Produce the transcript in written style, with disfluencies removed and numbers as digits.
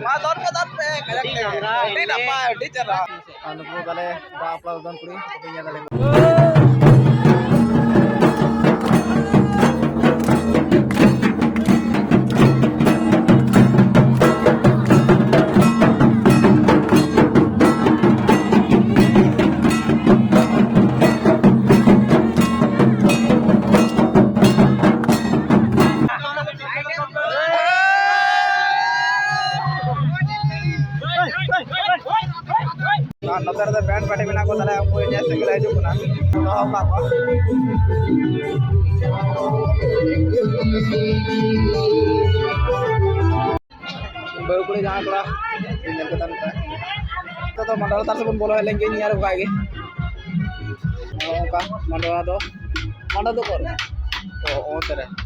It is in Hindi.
Ma don pe kayak ni dapat teacher lah. Anu po tale ba upload don kuri punya tale. नतर द बैंड पार्टी बिना को तले हमको जैसे गिलाई जो बना तो हम बापा बरुकुड़ी जहां थोड़ा इंजन के तनका तो मंडल तार से बन बोलो लेंगे नहीं यार उगाएंगे का मंडल तो कर तो ओ तेरे